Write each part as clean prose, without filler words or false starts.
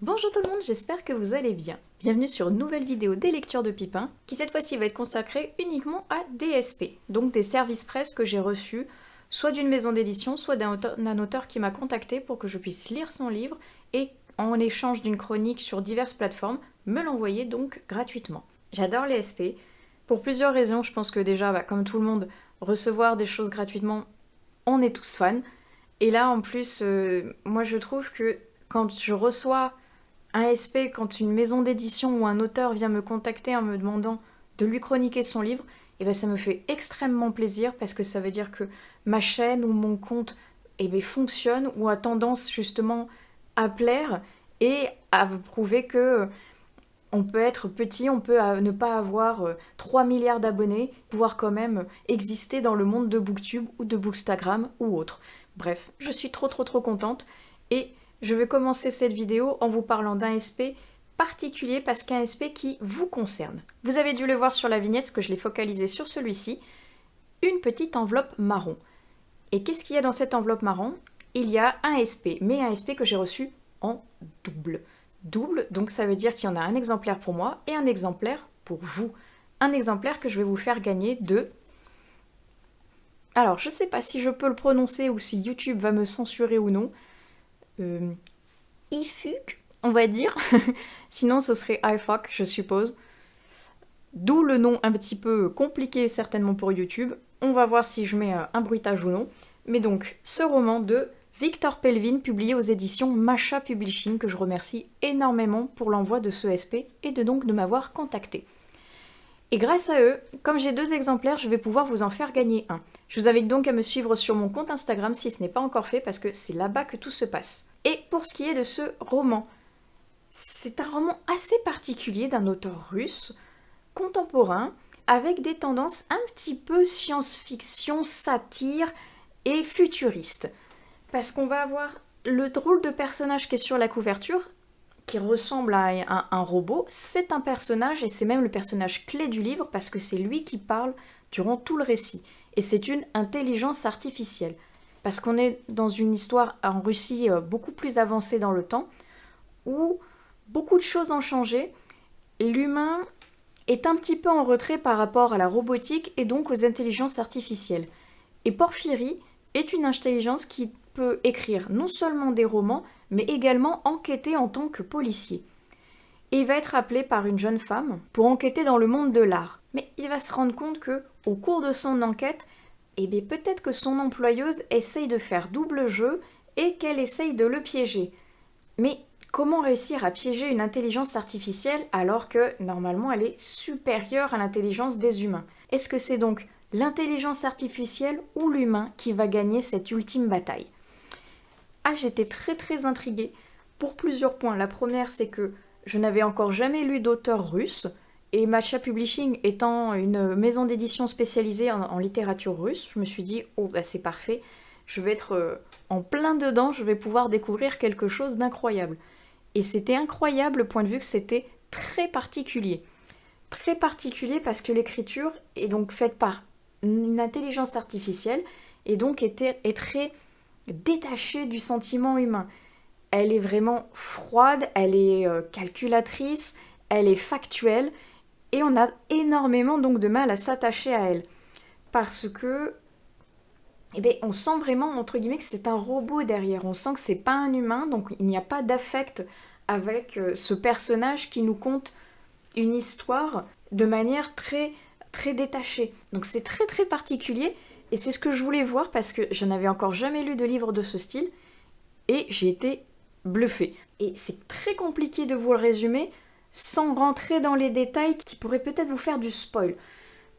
Bonjour tout le monde, j'espère que vous allez bien. Bienvenue sur une nouvelle vidéo des lectures de Pipin, qui cette fois-ci va être consacrée uniquement à des SP, donc des services presse que j'ai reçus, soit d'une maison d'édition, soit d'un auteur qui m'a contacté pour que je puisse lire son livre et, en échange d'une chronique sur diverses plateformes, me l'envoyer donc gratuitement. J'adore les SP, pour plusieurs raisons. Je pense que déjà, comme tout le monde, recevoir des choses gratuitement, on est tous fans. Et là, en plus, moi je trouve que quand je reçois un SP, quand une maison d'édition ou un auteur vient me contacter en me demandant de lui chroniquer son livre, et ben ça me fait extrêmement plaisir parce que ça veut dire que ma chaîne ou mon compte fonctionne ou a tendance justement à plaire et à prouver que on peut être petit, on peut ne pas avoir 3 milliards d'abonnés, pouvoir quand même exister dans le monde de Booktube ou de Bookstagram ou autre. Bref, je suis trop contente et je vais commencer cette vidéo en vous parlant d'un SP particulier parce qu'un SP qui vous concerne. Vous avez dû le voir sur la vignette, parce que je l'ai focalisé sur celui-ci, une petite enveloppe marron. Et qu'est-ce qu'il y a dans cette enveloppe marron? Il y a un SP, mais un SP que j'ai reçu en double. Double, donc ça veut dire qu'il y en a un exemplaire pour moi et un exemplaire pour vous. Un exemplaire que je vais vous faire gagner de... Alors, je ne sais pas si je peux le prononcer ou si YouTube va me censurer ou non. IFUC, on va dire. Sinon, ce serait iFuck, je suppose. D'où le nom un petit peu compliqué certainement pour YouTube. On va voir si je mets un bruitage ou non. Mais donc, ce roman de Victor Pelvin, publié aux éditions Masha Publishing, que je remercie énormément pour l'envoi de ce SP et de m'avoir contacté. Et grâce à eux, comme j'ai 2 exemplaires, je vais pouvoir vous en faire gagner un. Je vous invite donc à me suivre sur mon compte Instagram si ce n'est pas encore fait, parce que c'est là-bas que tout se passe. Et pour ce qui est de ce roman, c'est un roman assez particulier d'un auteur russe, contemporain, avec des tendances un petit peu science-fiction, satire et futuriste. Parce qu'on va avoir le drôle de personnage qui est sur la couverture, qui ressemble à un robot. C'est un personnage, et c'est même le personnage clé du livre, parce que c'est lui qui parle durant tout le récit. Et c'est une intelligence artificielle. Parce qu'on est dans une histoire en Russie beaucoup plus avancée dans le temps, où beaucoup de choses ont changé. L'humain est un petit peu en retrait par rapport à la robotique et donc aux intelligences artificielles. Et Porphyry est une intelligence qui peut écrire non seulement des romans, mais également enquêter en tant que policier. Et il va être appelé par une jeune femme pour enquêter dans le monde de l'art. Mais il va se rendre compte que, au cours de son enquête, peut-être que son employeuse essaye de faire double jeu et qu'elle essaye de le piéger. Mais comment réussir à piéger une intelligence artificielle alors que, normalement, elle est supérieure à l'intelligence des humains? Est-ce que c'est donc l'intelligence artificielle ou l'humain qui va gagner cette ultime bataille? Ah, j'étais très intriguée pour plusieurs points. La première, c'est que je n'avais encore jamais lu d'auteur russe, et Masha Publishing étant une maison d'édition spécialisée en littérature russe, je me suis dit, oh bah c'est parfait, je vais être en plein dedans, je vais pouvoir découvrir quelque chose d'incroyable. Et c'était incroyable, au point de vue que c'était très particulier. Très particulier parce que l'écriture est donc faite par une intelligence artificielle, et donc est très détachée du sentiment humain. Elle est vraiment froide, elle est calculatrice, elle est factuelle, et on a énormément donc de mal à s'attacher à elle. Parce que, on sent vraiment, entre guillemets, que c'est un robot derrière. On sent que c'est pas un humain, donc il n'y a pas d'affect avec ce personnage qui nous conte une histoire de manière très détachée. Donc c'est très particulier, et c'est ce que je voulais voir parce que je n'avais encore jamais lu de livre de ce style, et j'ai été bluffée. Et c'est très compliqué de vous le résumer sans rentrer dans les détails qui pourraient peut-être vous faire du spoil.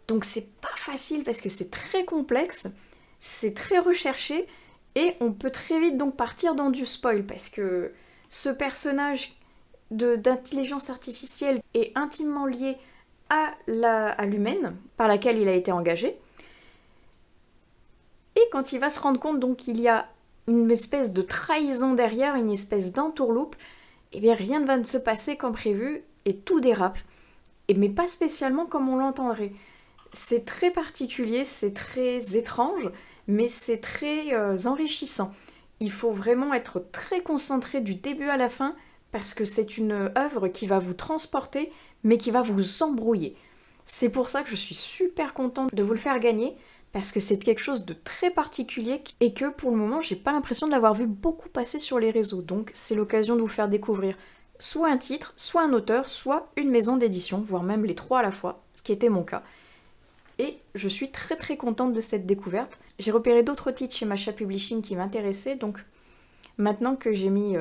Donc c'est pas facile parce que c'est très complexe, c'est très recherché, et on peut très vite donc partir dans du spoil parce que ce personnage d'intelligence artificielle est intimement lié à l'humaine par laquelle il a été engagé. Et quand il va se rendre compte donc qu'il y a une espèce de trahison derrière, une espèce d'entourloupe, rien ne va se passer comme prévu et tout dérape. Mais pas spécialement comme on l'entendrait. C'est très particulier, c'est très étrange, mais c'est très enrichissant. Il faut vraiment être très concentré du début à la fin parce que c'est une œuvre qui va vous transporter, mais qui va vous embrouiller. C'est pour ça que je suis super contente de vous le faire gagner, parce que c'est quelque chose de très particulier et que pour le moment, j'ai pas l'impression de l'avoir vu beaucoup passer sur les réseaux. Donc c'est l'occasion de vous faire découvrir soit un titre, soit un auteur, soit une maison d'édition, voire même les trois à la fois, ce qui était mon cas. Et je suis très très contente de cette découverte. J'ai repéré d'autres titres chez Masha Publishing qui m'intéressaient, donc maintenant que j'ai mis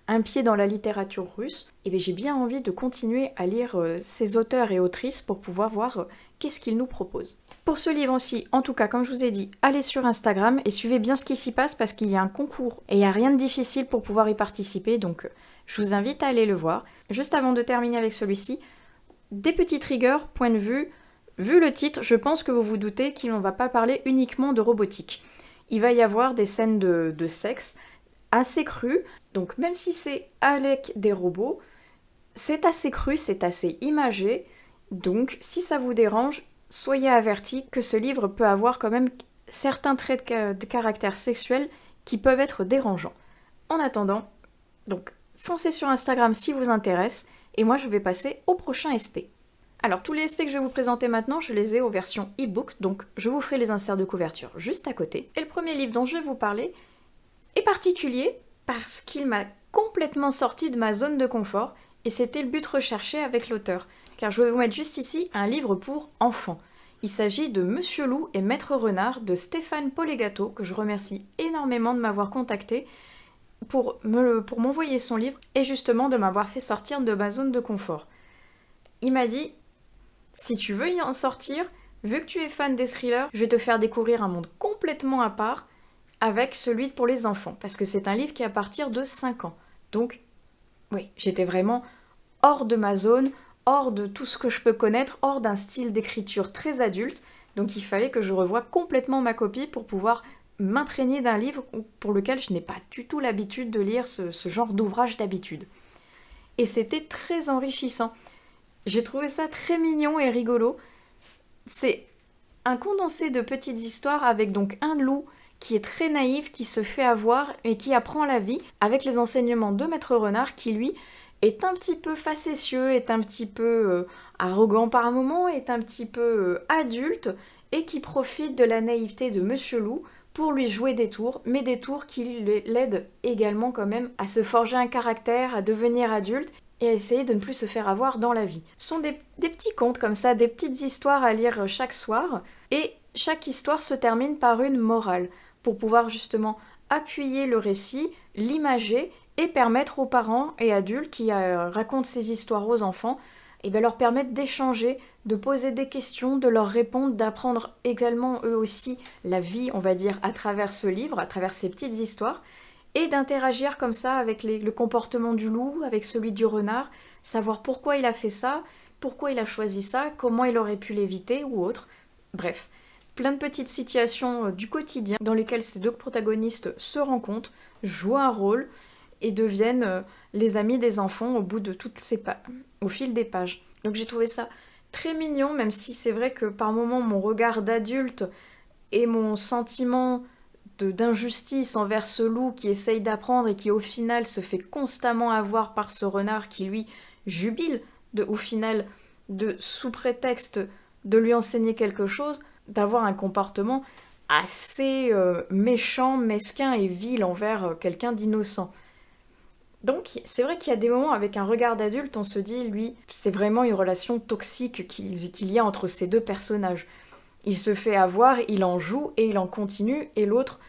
un pied dans la littérature russe, j'ai bien envie de continuer à lire ces auteurs et autrices pour pouvoir voir qu'est-ce qu'ils nous proposent. Pour ce livre aussi, en tout cas, comme je vous ai dit, allez sur Instagram et suivez bien ce qui s'y passe parce qu'il y a un concours et il n'y a rien de difficile pour pouvoir y participer, donc je vous invite à aller le voir. Juste avant de terminer avec celui-ci, des petits triggers, point de vue. Vu le titre, je pense que vous vous doutez qu'il ne va pas parler uniquement de robotique. Il va y avoir des scènes de sexe assez crues, donc même si c'est avec des robots, c'est assez cru, c'est assez imagé, donc si ça vous dérange, soyez avertis que ce livre peut avoir quand même certains traits de caractère sexuel qui peuvent être dérangeants. En attendant, donc foncez sur Instagram si vous intéresse, et moi je vais passer au prochain SP. Alors tous les SP que je vais vous présenter maintenant, je les ai aux versions e-book, donc je vous ferai les inserts de couverture juste à côté. Et le premier livre dont je vais vous parler est particulier parce qu'il m'a complètement sorti de ma zone de confort, et c'était le but recherché avec l'auteur. Car je vais vous mettre juste ici un livre pour enfants. Il s'agit de Monsieur Loup et Maître Renard de Stéphane Polegato, que je remercie énormément de m'avoir contacté pour m'envoyer son livre et justement de m'avoir fait sortir de ma zone de confort. Il m'a dit, si tu veux y en sortir, vu que tu es fan des thrillers, je vais te faire découvrir un monde complètement à part avec celui pour les enfants, parce que c'est un livre qui est à partir de 5 ans. Donc, oui, j'étais vraiment hors de ma zone, hors de tout ce que je peux connaître, hors d'un style d'écriture très adulte, donc il fallait que je revoie complètement ma copie pour pouvoir m'imprégner d'un livre pour lequel je n'ai pas du tout l'habitude de lire ce genre d'ouvrage d'habitude. Et c'était très enrichissant. J'ai trouvé ça très mignon et rigolo. C'est un condensé de petites histoires avec donc un loup qui est très naïf, qui se fait avoir et qui apprend la vie avec les enseignements de Maître Renard qui lui est un petit peu facétieux, est un petit peu arrogant par moments, est un petit peu adulte et qui profite de la naïveté de Monsieur Loup pour lui jouer des tours, mais des tours qui l'aident également quand même à se forger un caractère, à devenir adulte et à essayer de ne plus se faire avoir dans la vie. Ce sont des petits contes comme ça, des petites histoires à lire chaque soir, et chaque histoire se termine par une morale, pour pouvoir justement appuyer le récit, l'imager, et permettre aux parents et adultes qui racontent ces histoires aux enfants, leur permettre d'échanger, de poser des questions, de leur répondre, d'apprendre également eux aussi la vie, on va dire, à travers ce livre, à travers ces petites histoires, et d'interagir comme ça avec le comportement du loup, avec celui du renard, savoir pourquoi il a fait ça, pourquoi il a choisi ça, comment il aurait pu l'éviter ou autre. Bref, plein de petites situations du quotidien dans lesquelles ces deux protagonistes se rencontrent, jouent un rôle et deviennent les amis des enfants au bout de au fil des pages. Donc j'ai trouvé ça très mignon, même si c'est vrai que par moments mon regard d'adulte et mon sentiment d'injustice envers ce loup qui essaye d'apprendre et qui au final se fait constamment avoir par ce renard qui lui jubile au final sous prétexte de lui enseigner quelque chose, d'avoir un comportement assez méchant, mesquin et vil envers quelqu'un d'innocent. Donc c'est vrai qu'il y a des moments avec un regard d'adulte, on se dit, lui, c'est vraiment une relation toxique qu'il y a entre ces deux personnages. Il se fait avoir, il en joue et il en continue, et l'autre,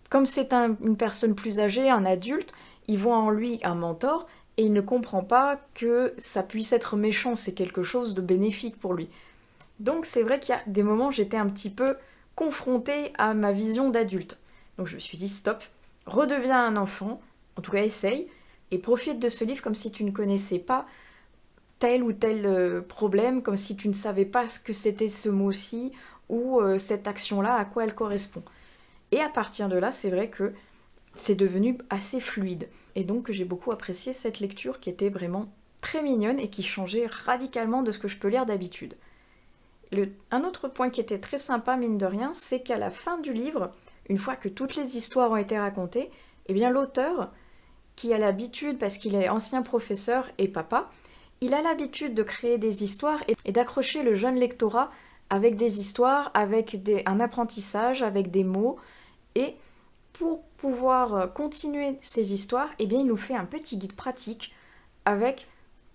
comme c'est une personne plus âgée, un adulte, il voit en lui un mentor, et il ne comprend pas que ça puisse être méchant, c'est quelque chose de bénéfique pour lui. Donc c'est vrai qu'il y a des moments où j'étais un petit peu confrontée à ma vision d'adulte. Donc je me suis dit, stop, redeviens un enfant, en tout cas essaye, et profite de ce livre comme si tu ne connaissais pas tel ou tel problème, comme si tu ne savais pas ce que c'était ce mot-ci, ou cette action-là, à quoi elle correspond. Et à partir de là, c'est vrai que c'est devenu assez fluide. Et donc j'ai beaucoup apprécié cette lecture qui était vraiment très mignonne et qui changeait radicalement de ce que je peux lire d'habitude. Un autre point qui était très sympa, mine de rien, c'est qu'à la fin du livre, une fois que toutes les histoires ont été racontées, l'auteur, qui a l'habitude, parce qu'il est ancien professeur et papa, il a l'habitude de créer des histoires et d'accrocher le jeune lectorat avec des histoires, avec un apprentissage, avec des mots. Et pour pouvoir continuer ces histoires, eh bien, il nous fait un petit guide pratique avec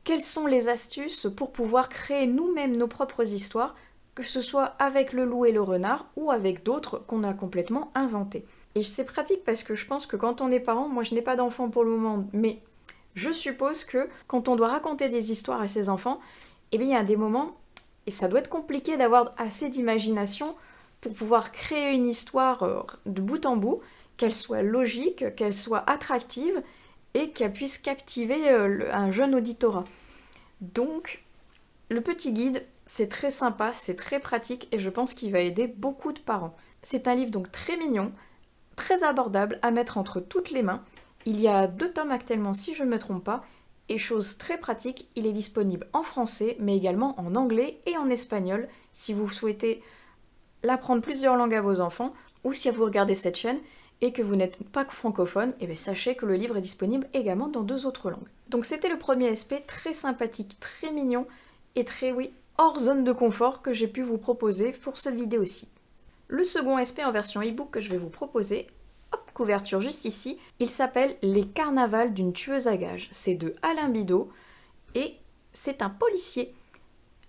quelles sont les astuces pour pouvoir créer nous-mêmes nos propres histoires, que ce soit avec le loup et le renard ou avec d'autres qu'on a complètement inventés. Et c'est pratique parce que je pense que quand on est parent, moi je n'ai pas d'enfant pour le moment, mais je suppose que quand on doit raconter des histoires à ses enfants, eh bien il y a des moments, et ça doit être compliqué d'avoir assez d'imagination pour pouvoir créer une histoire de bout en bout, qu'elle soit logique, qu'elle soit attractive et qu'elle puisse captiver un jeune auditorat. Donc, le petit guide, c'est très sympa, c'est très pratique et je pense qu'il va aider beaucoup de parents. C'est un livre donc très mignon, très abordable à mettre entre toutes les mains. Il y a 2 tomes actuellement si je ne me trompe pas, et chose très pratique, il est disponible en français mais également en anglais et en espagnol si vous souhaitez l'apprendre plusieurs langues à vos enfants ou si vous regardez cette chaîne et que vous n'êtes pas francophone, et bien sachez que le livre est disponible également dans 2 autres langues. Donc c'était le premier aspect très sympathique, très mignon et très, oui, hors zone de confort que j'ai pu vous proposer pour cette vidéo-ci. Le second aspect en version e-book que je vais vous proposer, hop, couverture juste ici, il s'appelle Les carnavals d'une tueuse à gages. C'est de Alain Bidot et c'est un policier.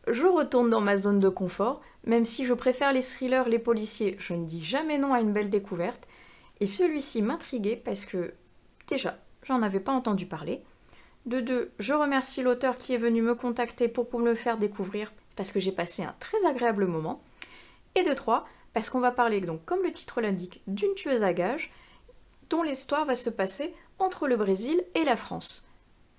Je retourne dans ma zone de confort, même si je préfère les thrillers, les policiers, je ne dis jamais non à une belle découverte. Et celui-ci m'intriguait parce que, déjà, j'en avais pas entendu parler. De 2, je remercie l'auteur qui est venu me contacter pour me le faire découvrir parce que j'ai passé un très agréable moment. Et de 3, parce qu'on va parler, donc, comme le titre l'indique, d'une tueuse à gages dont l'histoire va se passer entre le Brésil et la France.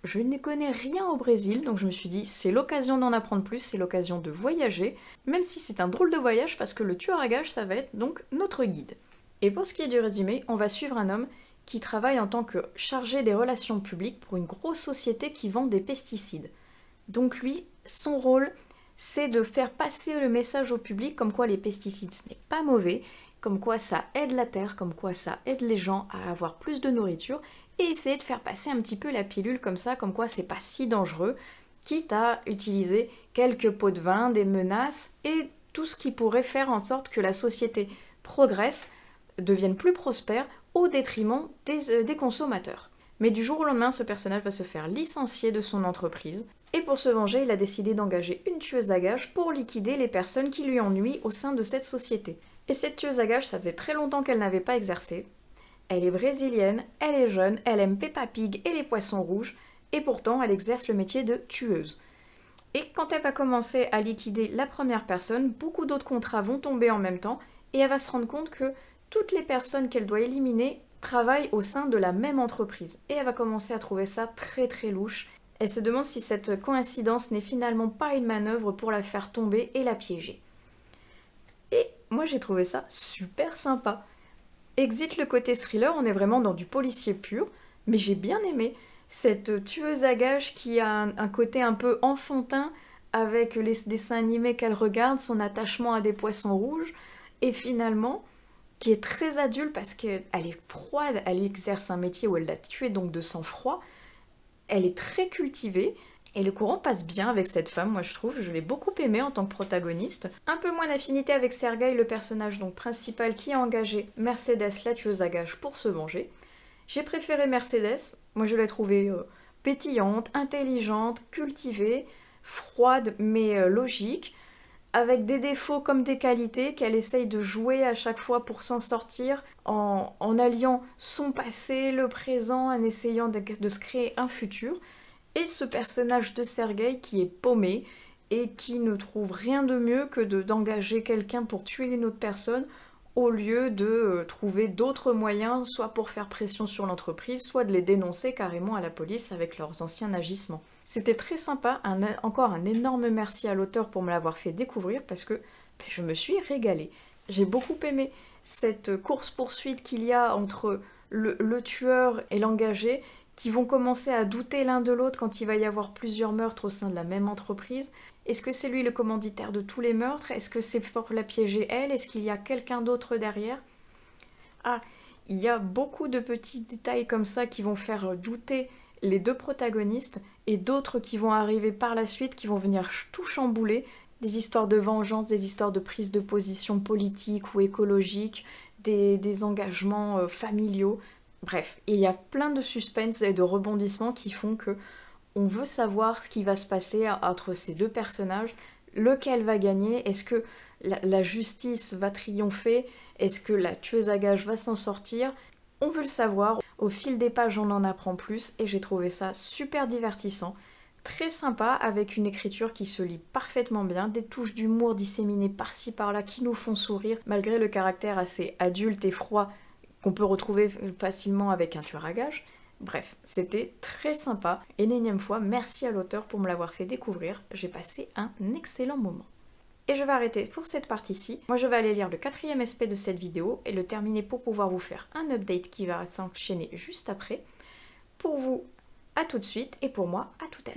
Je ne connais rien au Brésil, donc je me suis dit, c'est l'occasion d'en apprendre plus, c'est l'occasion de voyager, même si c'est un drôle de voyage parce que le tueur à gages, ça va être donc notre guide. Et pour ce qui est du résumé, on va suivre un homme qui travaille en tant que chargé des relations publiques pour une grosse société qui vend des pesticides. Donc lui, son rôle, c'est de faire passer le message au public comme quoi les pesticides, ce n'est pas mauvais, comme quoi ça aide la terre, comme quoi ça aide les gens à avoir plus de nourriture, et essayer de faire passer un petit peu la pilule comme ça, comme quoi c'est pas si dangereux, quitte à utiliser quelques pots de vin, des menaces, et tout ce qui pourrait faire en sorte que la société progresse, deviennent plus prospères au détriment des consommateurs. Mais du jour au lendemain, ce personnage va se faire licencier de son entreprise, et pour se venger, il a décidé d'engager une tueuse à gages pour liquider les personnes qui lui ennuient au sein de cette société. Et cette tueuse à gages, ça faisait très longtemps qu'elle n'avait pas exercé. Elle est brésilienne, elle est jeune, elle aime Peppa Pig et les poissons rouges, et pourtant elle exerce le métier de tueuse. Et quand elle va commencer à liquider la première personne, beaucoup d'autres contrats vont tomber en même temps, et elle va se rendre compte que toutes les personnes qu'elle doit éliminer travaillent au sein de la même entreprise. Et elle va commencer à trouver ça très très louche. Elle se demande si cette coïncidence n'est finalement pas une manœuvre pour la faire tomber et la piéger. Et moi j'ai trouvé ça super sympa. Exit le côté thriller, on est vraiment dans du policier pur, mais j'ai bien aimé cette tueuse à gages qui a un côté un peu enfantin avec les dessins animés qu'elle regarde, son attachement à des poissons rouges, et finalement qui est très adulte parce qu'elle est froide, elle exerce un métier où elle l'a tué donc de sang-froid, elle est très cultivée, et le courant passe bien avec cette femme, moi je trouve, je l'ai beaucoup aimée en tant que protagoniste. Un peu moins d'affinité avec Sergueï, le personnage donc principal qui a engagé Mercedes, la tueuse à gages, pour se venger. J'ai préféré Mercedes, moi je l'ai trouvée pétillante, intelligente, cultivée, froide mais logique, avec des défauts comme des qualités qu'elle essaye de jouer à chaque fois pour s'en sortir, en alliant son passé, le présent, en essayant de se créer un futur. Et ce personnage de Sergueï qui est paumé et qui ne trouve rien de mieux que d'engager quelqu'un pour tuer une autre personne au lieu de trouver d'autres moyens, soit pour faire pression sur l'entreprise, soit de les dénoncer carrément à la police avec leurs anciens agissements. C'était très sympa, encore un énorme merci à l'auteur pour me l'avoir fait découvrir parce que je me suis régalée. J'ai beaucoup aimé cette course-poursuite qu'il y a entre le tueur et l'engagé, qui vont commencer à douter l'un de l'autre quand il va y avoir plusieurs meurtres au sein de la même entreprise. Est-ce que c'est lui le commanditaire de tous les meurtres? Est-ce que c'est pour la piéger elle? Est-ce qu'il y a quelqu'un d'autre derrière? Ah, Il y a beaucoup de petits détails comme ça qui vont faire douter les deux protagonistes et d'autres qui vont arriver par la suite qui vont venir tout chambouler. Des histoires de vengeance, des histoires de prise de position politique ou écologique, des engagements familiaux. Bref, il y a plein de suspense et de rebondissements qui font que on veut savoir ce qui va se passer entre ces deux personnages, lequel va gagner, est-ce que la justice va triompher, est-ce que la tueuse à gages va s'en sortir. On veut le savoir, au fil des pages on en apprend plus et j'ai trouvé ça super divertissant, très sympa avec une écriture qui se lit parfaitement bien, des touches d'humour disséminées par-ci par-là qui nous font sourire malgré le caractère assez adulte et froid qu'on peut retrouver facilement avec un tueur à gages. Bref, c'était très sympa et une énième fois, merci à l'auteur pour me l'avoir fait découvrir, j'ai passé un excellent moment. Et je vais arrêter pour cette partie-ci. Moi je vais aller lire le 4e SP de cette vidéo et le terminer pour pouvoir vous faire un update qui va s'enchaîner juste après. Pour vous, à tout de suite et pour moi, à tout à l'heure.